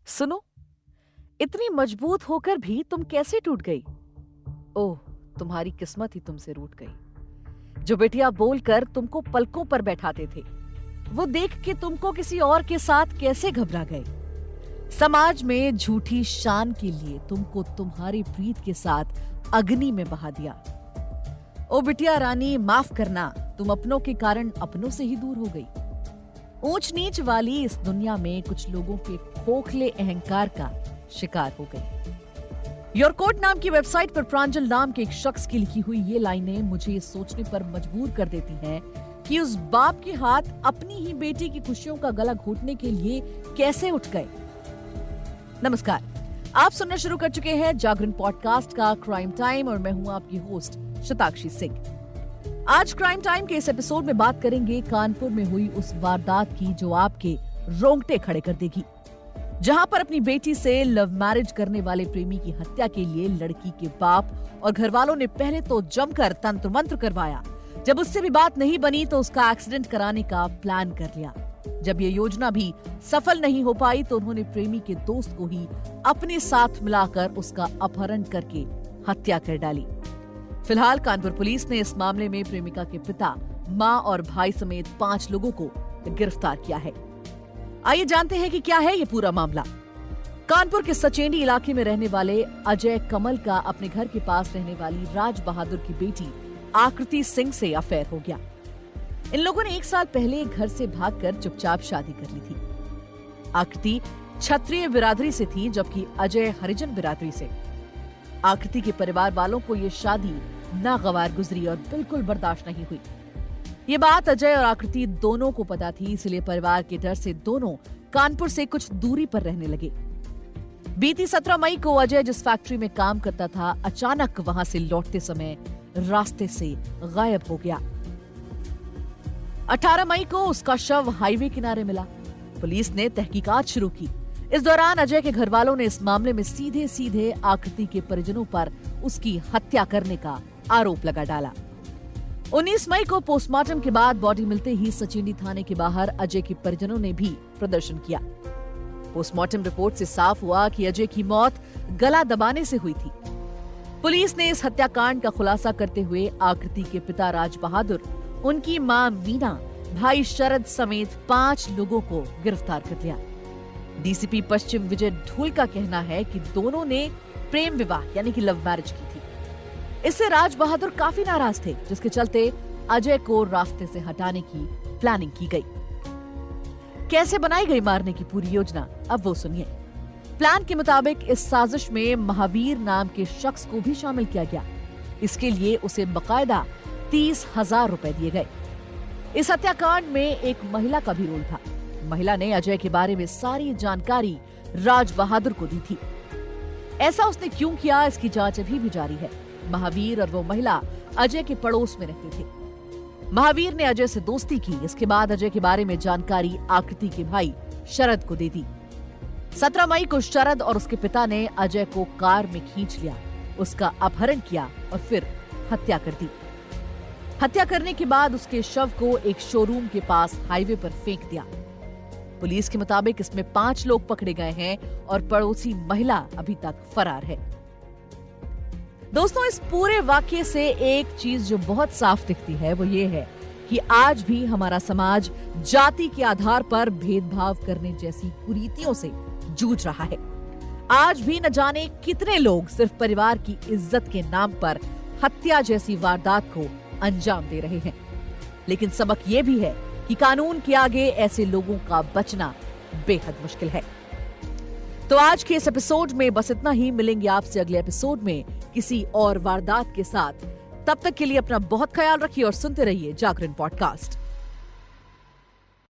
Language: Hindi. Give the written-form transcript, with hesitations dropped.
सुनो, इतनी मजबूत होकर भी तुम कैसे टूट गई? ओह, तुम्हारी किस्मत ही तुमसे रूठ गई। जो बेटियां बोलकर तुमको पलकों पर बैठाते थे, वो देख के तुमको किसी और के साथ कैसे घबरा गए। समाज में झूठी शान के लिए तुमको तुम्हारी प्रीत के साथ अग्नि में बहा दिया। ओ बिटिया रानी, माफ करना, तुम अपनों के कारण अपनों से ही दूर हो गई। ऊंच नीच वाली इस दुनिया में कुछ लोगों के खोखले अहंकार का शिकार हो गई। योर कोड नाम की वेबसाइट पर प्रांजल नाम के एक शख्स की लिखी हुई ये लाइनें मुझे ये सोचने पर मजबूर कर देती हैं कि उस बाप के हाथ अपनी ही बेटी की खुशियों का गला घोटने के लिए कैसे उठ गए। नमस्कार, आप सुनना शुरू कर चुके हैं जागरण पॉडकास्ट का क्राइम टाइम और मैं हूं आपकी होस्ट शताक्षी सिंह। आज क्राइम टाइम के इस एपिसोड में बात करेंगे कानपुर में हुई उस वारदात की जो आपके रोंगटे खड़े कर देगी, जहां पर अपनी बेटी से लव मैरिज करने वाले प्रेमी की हत्या के लिए लड़की के बाप और घर वालों ने पहले तो जमकर तंत्र मंत्र करवाया। जब उससे भी बात नहीं बनी तो उसका एक्सीडेंट कराने का प्लान कर लिया। जब ये योजना भी सफल नहीं हो पाई तो उन्होंने प्रेमी के दोस्त को ही अपने साथ मिलाकर उसका अपहरण करके हत्या कर डाली। फिलहाल कानपुर पुलिस ने इस मामले में प्रेमिका के पिता, मां और भाई समेत 5 लोगों को गिरफ्तार किया है। आइए जानते हैं कि क्या है ये पूरा मामला। कानपुर के सचेंडी इलाके में रहने वाले अजय कमल का अपने घर के पास रहने वाली राज बहादुर की बेटी आकृति सिंह से अफेयर हो गया। इन लोगों ने 1 साल पहले घर से भागकर चुपचाप शादी कर ली थी। आकृति क्षत्रिय बिरादरी से थी जबकि अजय हरिजन बिरादरी से। आकृति के परिवार वालों को ये शादी नागवार गुजरी और बिल्कुल बर्दाश्त नहीं हुई। ये बात अजय और आकृति दोनों को पता थी, इसलिए परिवार के डर से दोनों कानपुर से कुछ दूरी पर रहने लगे। बीती 17 मई को अजय जिस फैक्ट्री में काम करता था, अचानक वहां से लौटते समय रास्ते से गायब हो गया। 18 मई को उसका शव हाईवे किनारे मिला। पुलिस ने तहकीकात शुरू की। इस दौरान अजय के घर वालों ने इस मामले में सीधे सीधे आकृति के परिजनों पर उसकी हत्या करने का आरोप लगा डाला। 19 मई को पोस्टमार्टम के बाद बॉडी मिलते ही सचेंडी थाने के बाहर अजय के परिजनों ने भी प्रदर्शन किया। पोस्टमार्टम रिपोर्ट से साफ हुआ कि अजय की मौत गला दबाने से हुई थी। पुलिस ने इस हत्याकांड का खुलासा करते हुए आकृति के पिता राज बहादुर, उनकी मां मीना, भाई शरद समेत 5 लोगों को गिरफ्तार कर लिया। डीसीपी पश्चिम विजय ढूल का कहना है कि दोनों ने प्रेम विवाह यानी कि लव मैरिज की थी। इससे राज बहादुर काफी नाराज थे, जिसके चलते अजय को रास्ते से हटाने की प्लानिंग की गई। कैसे बनाई गई मारने की पूरी योजना, अब वो सुनिए। प्लान के मुताबिक इस साजिश में महावीर नाम के शख्स को भी शामिल किया गया। इसके लिए उसे बकायदा 30,000 रुपए दिए गए। इस हत्याकांड में एक महिला का भी रोल था। महिला ने अजय के बारे में सारी जानकारी राज बहादुर को दी थी। ऐसा उसने क्यों किया, इसकी जांच अभी भी जारी है। महावीर और वो महिला अजय के पड़ोस में रहते थे। महावीर ने अजय से दोस्ती की। इसके बाद अजय के बारे में जानकारी आकृति के भाई शरद को दे दी। 17 मई को शरद और उसके पिता ने अजय को कार में खींच लिया, उसका अपहरण किया और फिर हत्या कर दी। हत्या करने के बाद उसके शव को एक शोरूम के पास हाईवे पर फेंक दिया। पुलिस के मुताबिक इसमें 5 लोग पकड़े गए हैं और पड़ोसी महिला अभी तक फरार है। दोस्तों, इस पूरे वाकये से एक चीज जो बहुत साफ दिखती है वो ये है कि आज भी हमारा समाज जाति के आधार पर भेदभाव करने जैसी कुरीतियों से जूझ रहा है। आज भी न जाने कितने लोग सिर्फ परिवार की इज्जत के नाम पर हत्या जैसी वारदात को अंजाम दे रहे हैं। लेकिन सबक ये भी है कि कानून के आगे ऐसे लोगों का बचना बेहद मुश्किल है। तो आज के इस एपिसोड में बस इतना ही। मिलेंगे आपसे अगले एपिसोड में किसी और वारदात के साथ। तब तक के लिए अपना बहुत ख्याल रखिए और सुनते रहिए जागरण पॉडकास्ट।